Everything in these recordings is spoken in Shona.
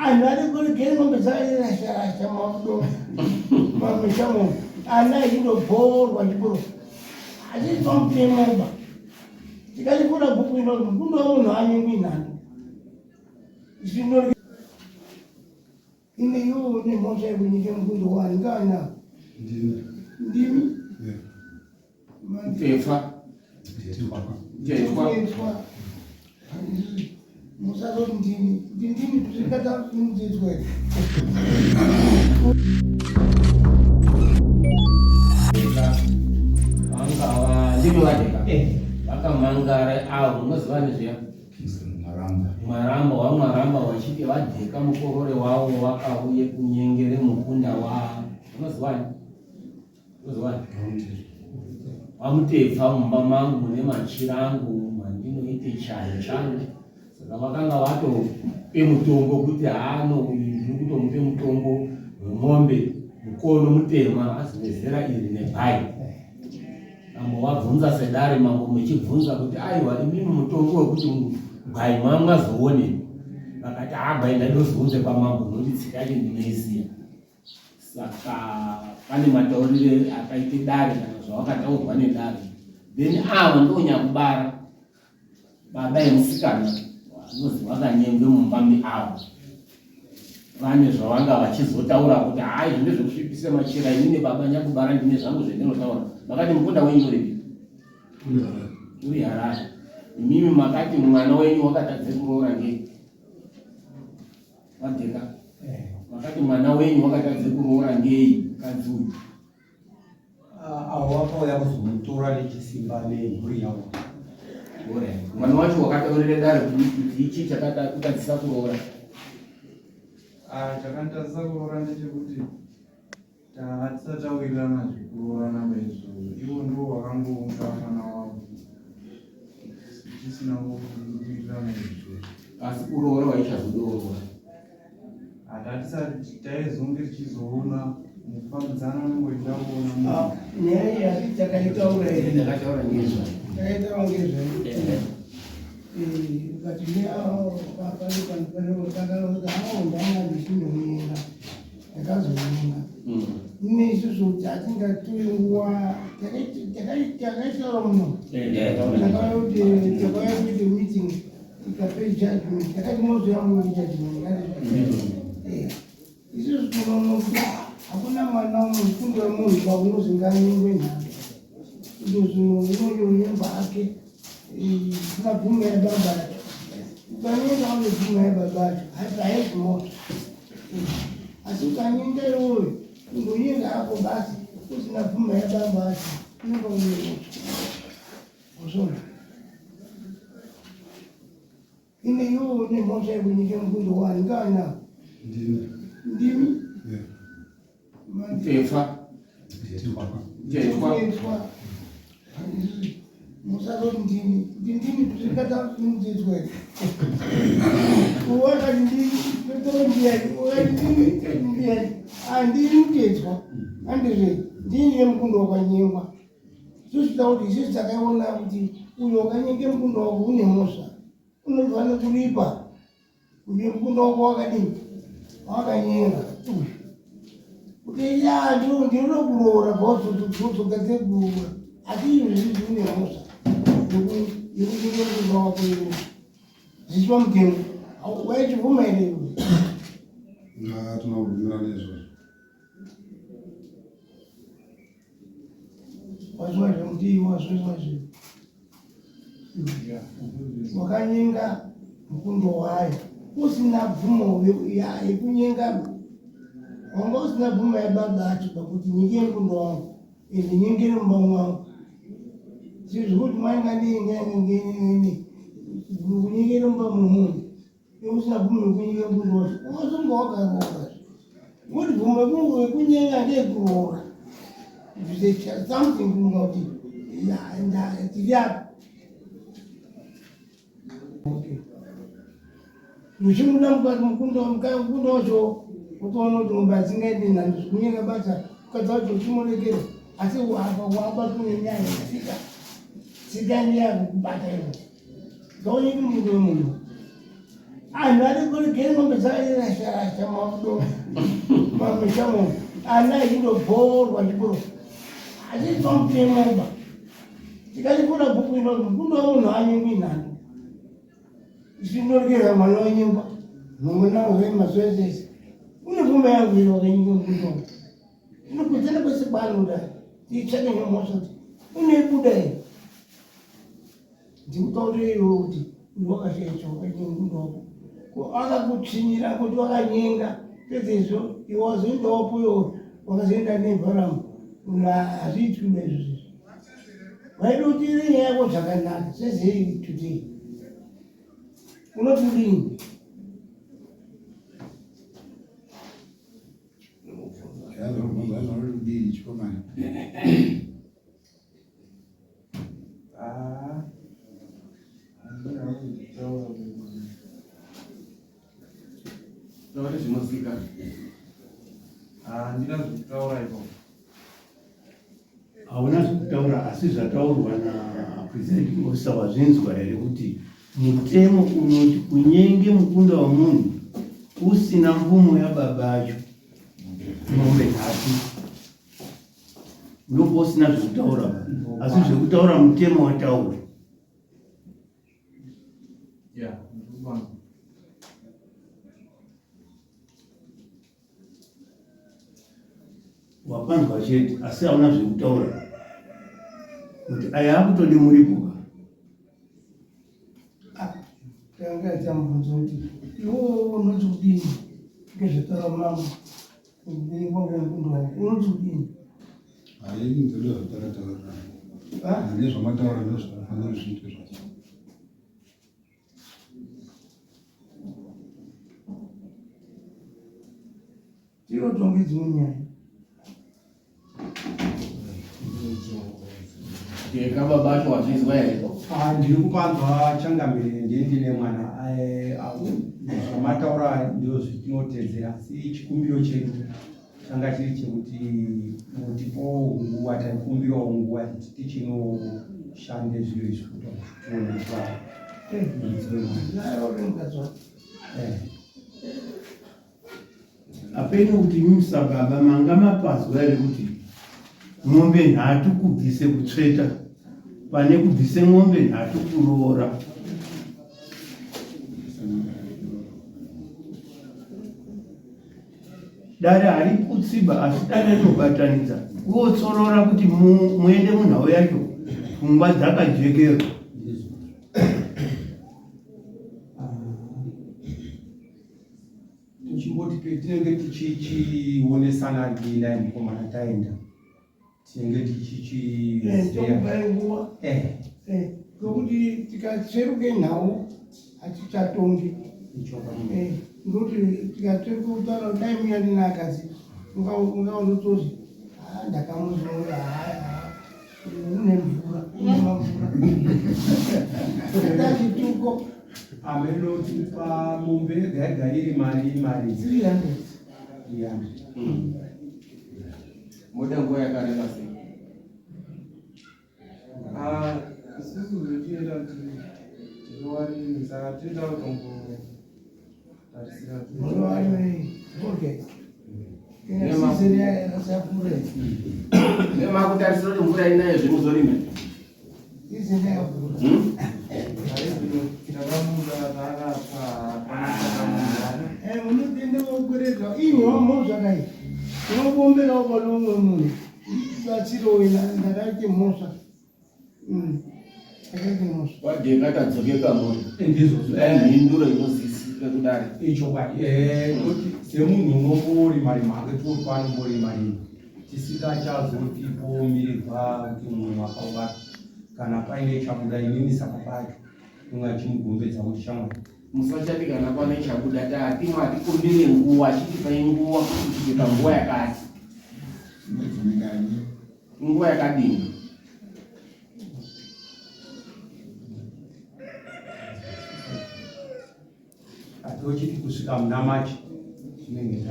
another good game on the side of the Mamma Shaman. I know you know, board what you put. I just don't pay more. You got to put a book in on I mean, none. You know, in the you only want to when you can go to one guy now. Dimi? Tefa. Musa don't didn't you cut out in this way. Mangare au ngazivani zviya maramba vachiti vadheka mukorore wavo vakauye kunyengere mukunda wavo unozivani vamutepfa mumba mangu mune machirangu mandinoite chayo changu saka vakanga vatope mutombo kuti hano ndiri kutomupe mutombo wemombe mukono mutema azivezera iri nebhai mambo wabvunza sedare mambo muchibvunza kuti aiwa imimi mutombo wekuti gwai mwazoone vakati gwai ndadozunze pamambo noti tsika yacho ndinoiziya saka pane mataurire akaite dare kana zvawakataurwa nedare then avo ndonyakubara baba emusikana vanozi vakanyengwe mumba avo vane zvavanga vachizotaura kuti hai zvine zvekusvipisa machira inini baba nyakubara ndine zvangu zvendinotaura makati mukunda wenyu uri Harare imimi makati mwana wenyu wakatadze kuroora ngei vadheka makati mwana wenyu wakatadze kuroora ngei kadzi uyu avo vakauya kuzomutora nechisimba nemhuri yavo mwana wacho wakataurire dare kuti ichi chakatadzisa kuroora chakatadzisa kuroora ndechekuti hatisatawirirana zvekuroorana maizvo ivo ndo vakangounga mwana wavo tisina kuwirirana izvo asi kuroora waichazodoorwa hatisati taizonge tichizoona mukufambidzana nongoidakuona nyaya yati takaitaura iri ndakataura ngezvayo takaitaura ngezvayo ukati ndanga ndichinomuyenga ndakazomuyenga ine isusu kuti hatingatori nguva takaitaura muno takauya kuite meeting tikapei judgment takati mozoya muiti judgment isusu tinonokuti hakuna mwana mufundo wemunhu paunozi nganyengwe nhano ndo zvino unoyonyemba ake unabvuma yababa yacho ukanyenga unebvuma yababa yacho haiti moto asi ukanyenga iwoyo ungonyenga ako basi usina bvuma yababa yacho unenge une moto usona ine iwowo nemhosva yekunyike mukundo wani ngana ndimi tefa musaroti ndini zvikata ndizwe wakati nditorondiani andiri mutedzwa andizve ndini yemukundo wakanyengwa zvichida kuti isisi takaiona kuti uyo wakanyenge mukundo wako une mhosva unofanira kuripa kuti mukundo wako wakadini wakanyenga kuti ya ndinoda kuroora bauzogadze kuroora asi izvo zvizi une mhosva yekuti mukundo wako iwo zvichiva mutengo waitibvuma here iwe tinobvumirana izvozvo wazviwa zvemutii wazviwa wakanyenga mukundo wayo usina bvumo yekunyenga wanga usina bvumo yababa acho pakuti nyike mukundo wangu ende nyengere mumba mwangu sizvokuti maingandiengaengenene kunyengere mumba mwemunhu usina bvumo yekunyike mukundo wacho wasonga wakaroora kuti bvumo yekunyenga ndeyekuroora something kunga kuti tiri apa zvichimuda mukati mukundo wacho ukaona kuti mumba asingaiti nhando zvikunyenga basa ukadza kuti uchimurekera asi wabatwa nenyaya yasika sikani yako kubata ivo gaoneki mukundo wemunhu Another good game beside Mamma, I like you to board what you put. I did something over. You got to put a book in on, I mean, none. You should not get a malonium. No one knows him as well as one of whom I will know the Union. You know, pretend it was a balloon. You check in your muscles. Only a good day. You told you, you walk a shade, so I didn't know. Other good singing, I could do a yenga. This is so. He was in the Opuyo, was in the name for him. I see 2 measures. Why don't you hear what I can says he today? Not doing. Nori zvinosika. Handina zvekutaura ipo. Hauna zvekutaura asi zvataurwa napresiding officer wazvinzwa here kuti mutemo unoti kunyenge mukunda wemunhu usina mvumo yababa acho mombe 3 ndopo usina zvekutaura asi zvekutaura mutemo wataura. Yeah, ndikubanga. Wapanzwa chete asi hauna zvekutaura kuti aya akutode muripuka. Tanga jambo nzuri. Yo unozudini. Ngezvetara mama. Ndini bonga ndo unozudini. Hayi nzelo taratara. Ndizvo mataura ndozvinofanira zviitwe zvacho. Tiro tonge dzimwe nyaya. Kaba bacho wazvizwa here? Ndiri kupanzwa changamire ndine mwana zvamataura ndio zvitinotedzera asi chikumbiro chedu changa chiri chekuti mutipo nguva taikumbirawo nguva tichinoshande zviro izvi kuti tionekwa Apeno kuti musababa manga mapazwa here kuti ng'ombe 3 kubvise kutsveta pane kubvise ng'ombe 3 kuroora. Dare hari kutsiba asi dare rinobatanidza kuotsorora kuti muende munhau yacho pfungwa dzakajekerwa. tichimboti tinenge tichionesana ndina mukomana taenda tinenge tichichiziva nguva ngokuti tikatsveruke nhau hatichatongi ngokuti tikatseruke kutaura dai muya ndina akadzi ungaondotozi ndakamuzora une mvura une mamvura dachituko amenotipa mombe yega iri mari 300. Muda nguva yakareba sei? Isusu zvetienda kuti tinowariri saka toita kutombotarisira nemakutarisira kuti mvura inayo zvemuzorime takamuda taakapa unotende kokweredzwa inhomho zvakai unobomberawo pane umwe munhu batsiroina ndakati mhosva akati mhosva wadhenga tadzokeka mori nhinduro inozisika kudare ichokwadi kuti semunhu unomborima tori panomborima tisingachazotipo mirirwa kuti munhu akaungana kana paine chabuda inini saka pacho ungachimugombedza kuti shamwari musachati kana pane chabuda tatimwe atikumbire nguva chitipai nguva kusvika nguva yakati nguva yakadini atochiti kusvika muna machi chinenge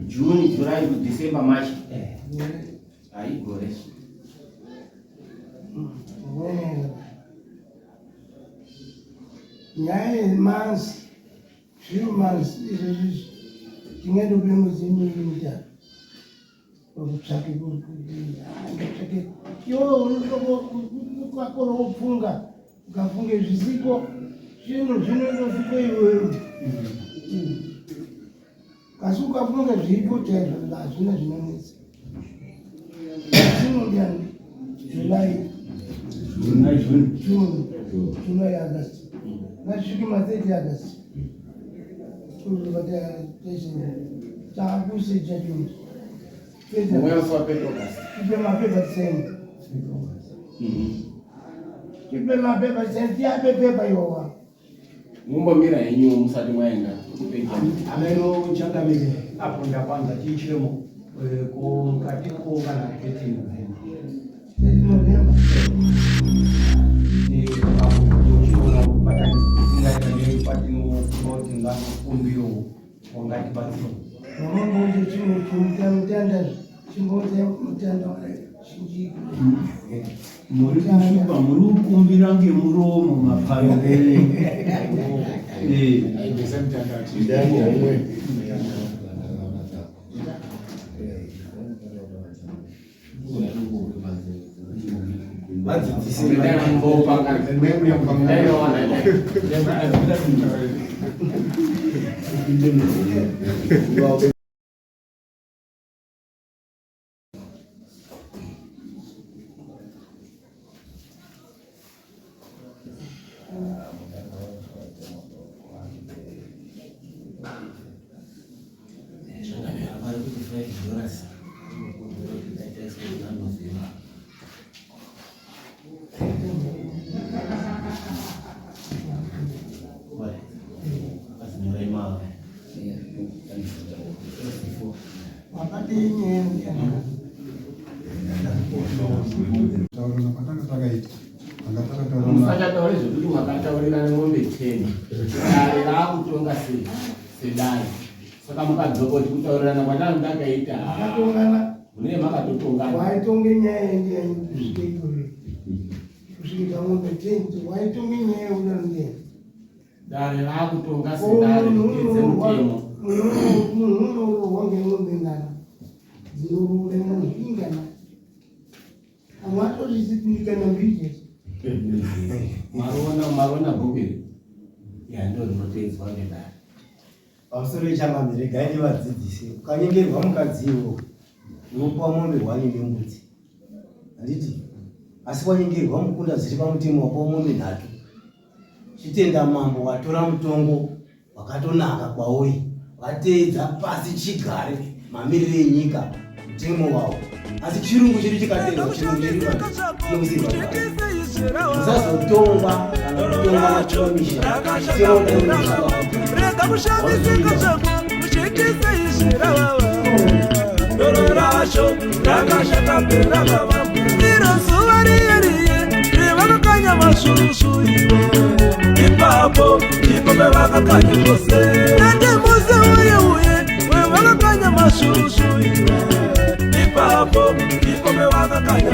Juni, July, December, March haigore nyaya yemanzi zviri manzi izvezvi tingade kuri mwedzi miviri mitatu wekutsvake ndatsvake iwewe unokakona kupfunga ukafunge zvisiko zvinoitosiko iwewe kasi ukafunga zviripo chaizvo hazvina zvinonetsa zvinodiani July, August. Nasvike ma30 August. Takusecha chinhu. Tipe mapepa tisende. Tipe mapepa tisende, tiape pepa iwawa. Mumbomira henyu musati mwaenda. Ameno changamire apo ndakwanza tichiremo katiko kana 13 November. Namangoje chimwe chimutanda chimbote mutanda chinjiki. Muri kushupa muri kukumbira ngemuromo mapambere. Musachataure zvekuti makataurira ng'ombe 10 dare raakutonga sedare saka mukadzokoti kutaurirana kwandanga ndakaita Akatongana mune makatotongana waitonge nyaya yendiani kusvike ikore kusvika ng'ombe 10 waitonge nyaya yeunange dare raakutonga sedare dzemutemo munhu unourwa ngeng'ombe ngana dzinourure munhu ingana amwe atozvisipindikana mbije marona bhuku yando rinotedzwa nedare pamusoro ichangamire gaini vadzidzisi ukanyengerwa mukadziwo unopuwa mombe 1 nembudzi handiti asi wanyengerwa mukunda dziri pamutemo wapuwa mombe 3 chitenda mambo watora mutongo wakatonaka kwauri wateedza pasi chigare mamiriro enyika mutemo wawo asi chirungu chiri chikateedza chirungu chiri usazotongwa kana kutongwa nachomisha rega kushandisika zvako uchikise izvira vava doro rasho rakashata pera vava iro zuva riyeriye rivakakanya masvusvu ivo ipapo ipo pevakakanya zvose nande muse uye wevakakanya masvusvu ivo ipapo ipo pevakakanya